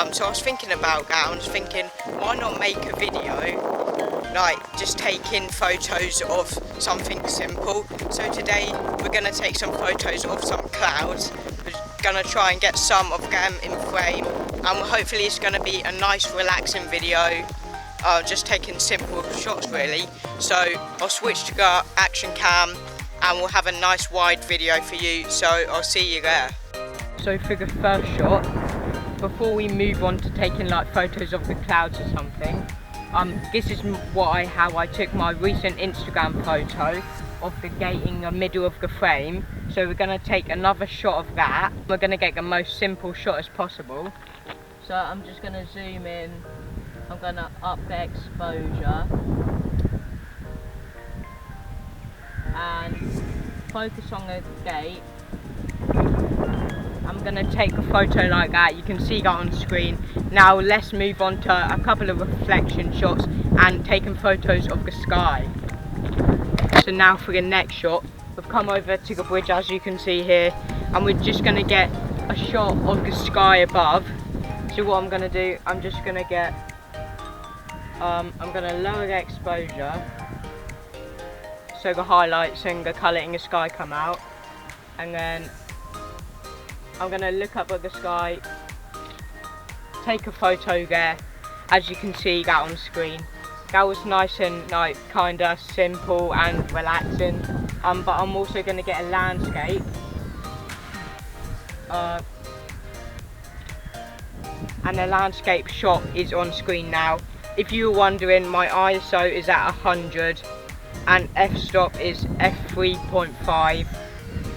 So I was thinking about that. I was thinking, why not make a video, like just taking photos of something simple. So today we're gonna take some photos of some clouds. We're gonna try and get some of them in frame, and hopefully it's gonna be a nice, relaxing video. Just taking simple shots really. So I'll switch to the action cam, and we'll have a nice wide video for you. So I'll see you there. So for the first shot, before we move on to taking like photos of the clouds or something, this is how I took my recent Instagram photo of the gate in the middle of the frame. So we're going to take another shot of that. We're going to get the most simple shot as possible. So I'm just going to zoom in. I'm going to up the exposure and focus on the gate. I'm going to take a photo like that. You can see that on screen. Now let's move on to a couple of reflection shots and taking photos of the sky. So now for the next shot, we've come over to the bridge as you can see here, and we're just going to get a shot of the sky above. So what I'm going to do, I'm just going to get, I'm going to lower the exposure so the highlights and the colour in the sky come out, and then I'm going to look up at the sky, take a photo there, as you can see that on screen. That was nice and like kinda simple and relaxing, but I'm also going to get a landscape, and the landscape shot is on screen now. If you were wondering, my ISO is at 100 and f-stop is f3.5.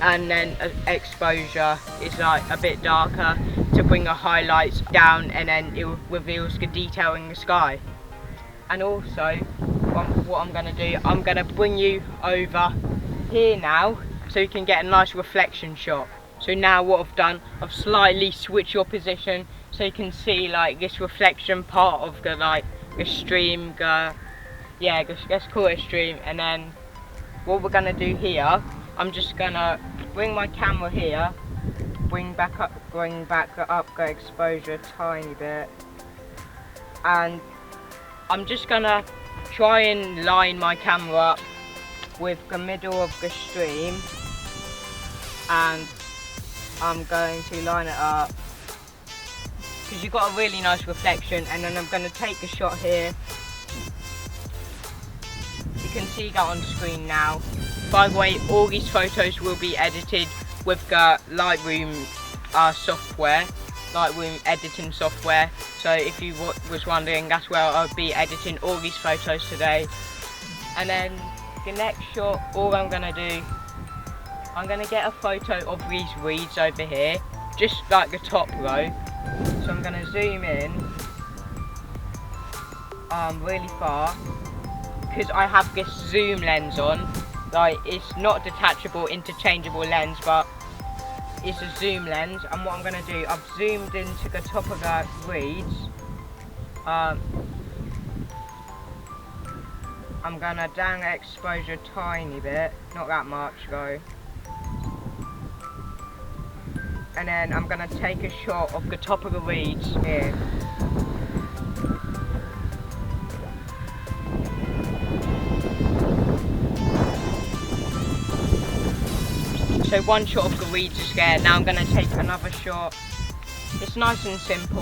and then exposure is like a bit darker to bring the highlights down, and then it reveals the detail in the sky. And also what I'm going to do, I'm going to bring you over here now so you can get a nice reflection shot. So now what I've done, I've slightly switched your position so you can see like this reflection part of the like the stream, let's call it a stream. And then what we're going to do here, I'm just gonna bring my camera here, bring back up the exposure a tiny bit, and I'm just gonna try and line my camera up with the middle of the stream, and I'm going to line it up because you've got a really nice reflection. And then I'm going to take a shot here. You can see that on screen now. By the way, all these photos will be edited with the Lightroom software, Lightroom editing software. So if you was wondering, that's where I'll be editing all these photos today. And then the next shot, all I'm going to do, I'm going to get a photo of these reeds over here, just like the top row. So I'm going to zoom in really far, because I have this zoom lens on. Like, it's not detachable, interchangeable lens, but it's a zoom lens. And what I'm going to do, I've zoomed into the top of the reeds. I'm going to down the exposure a tiny bit, not that much though. And then I'm going to take a shot of the top of the reeds here. So one shot of the reeds is there. Now I'm going to take another shot. It's nice and simple.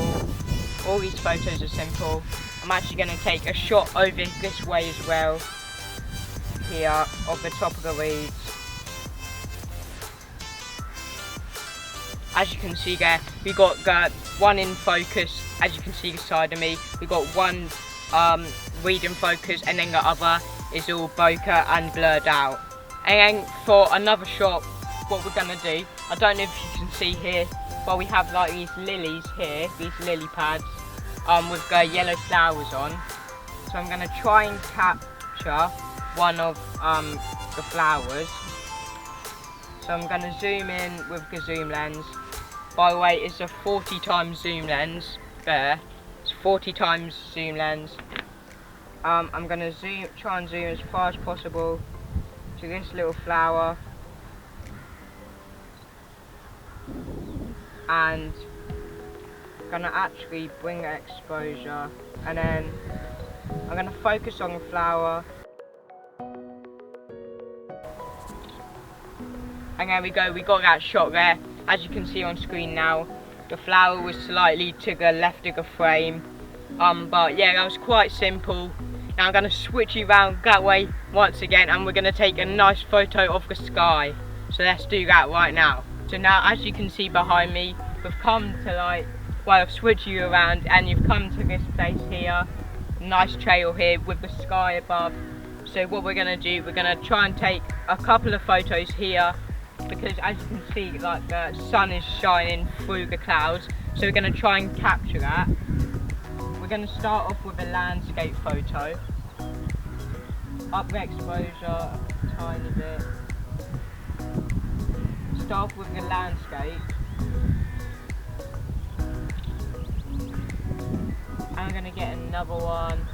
All these photos are simple. I'm actually going to take a shot over this way as well, here, of the top of the reeds. As you can see there, we got one in focus. As you can see beside of me, we got one reed in focus, and then the other is all bokeh and blurred out. And then for another shot, what we're going to do, I don't know if you can see here, but we have like these lilies here, these lily pads, with the yellow flowers on. So I'm going to try and capture one of the flowers. So I'm going to zoom in with the zoom lens. By the way, it's a 40 times zoom lens there. It's 40 times zoom lens. I'm going to try and zoom as far as possible to this little flower. And gonna actually bring the exposure, and then I'm gonna focus on the flower. And there we go, we got that shot there. As you can see on screen now, the flower was slightly to the left of the frame. But yeah, that was quite simple. Now I'm going to switch you around that way once again, and we're going to take a nice photo of the sky. So let's do that right now. So now, as you can see behind me, we've come to I've switched you around and you've come to this place here. Nice trail here with the sky above. So what we're going to do, we're going to try and take a couple of photos here, because as you can see, the sun is shining through the clouds. So we're going to try and capture that. We're going to start off with a landscape photo. Up the exposure a tiny bit. Start off with the landscape. I'm going to get another one.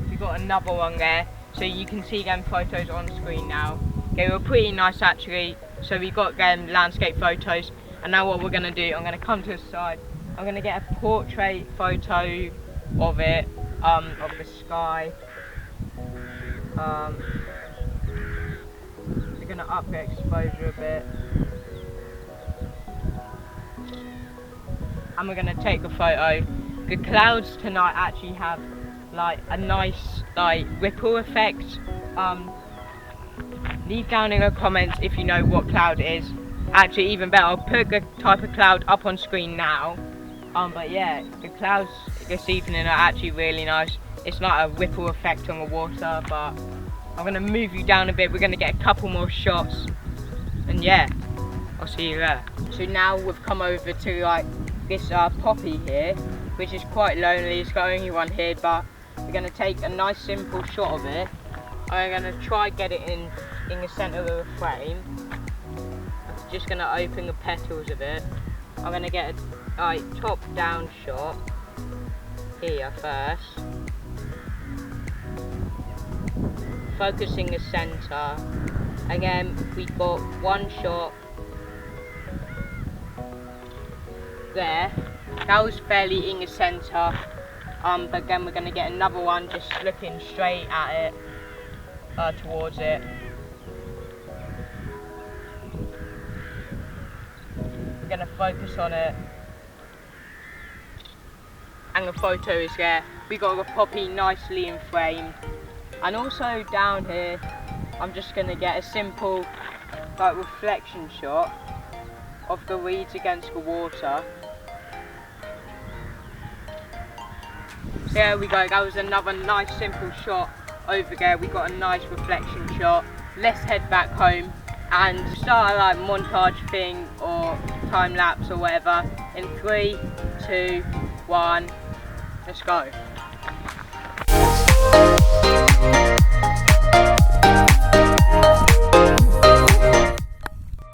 We've got another one there. So you can see them photos on screen now. They were pretty nice actually. So we got them landscape photos, and now what we're going to do, I'm going to come to the side. I'm going to get a portrait photo of it, of the sky. We're going to up the exposure a bit. And we're going to take the photo. The clouds tonight actually have a nice ripple effect. Leave down in the comments if you know what cloud it is. Actually, even better, I'll put the type of cloud up on screen now. But yeah, the clouds this evening are actually really nice. It's like a ripple effect on the water, but I'm going to move you down a bit. We're going to get a couple more shots, and yeah, I'll see you there. So now we've come over to this poppy here, which is quite lonely. It's got only one here, but we're going to take a nice simple shot of it. I'm going to try get it in the centre of the frame. I'm just going to open the petals of it. I'm going to get a top down shot here first, focusing the centre. Again, we've got one shot there. That was fairly in the centre, but then we're going to get another one just looking straight at it, towards it. We're going to focus on it, and the photo is there. We got the poppy nicely in frame, and also down here I'm just going to get a simple reflection shot of the reeds against the water. So there we go, that was another nice simple shot over there. We got a nice reflection shot. Let's head back home and start a montage thing or time lapse or whatever in 3, 2, 1, let's go.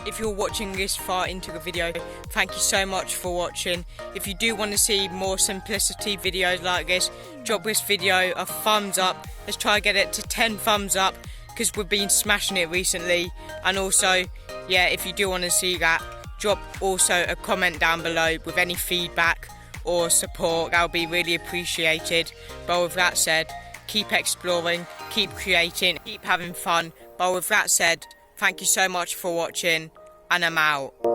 If you're watching this far into the video, thank you so much for watching. If you do want to see more simplicity videos like this, drop this video a thumbs up. Let's try to get it to 10 thumbs up, because we've been smashing it recently. And also, yeah, if you do want to see that, drop also a comment down below with any feedback or support. That would be really appreciated. But with that said, keep exploring, keep creating, keep having fun. But with that said, thank you so much for watching, and I'm out.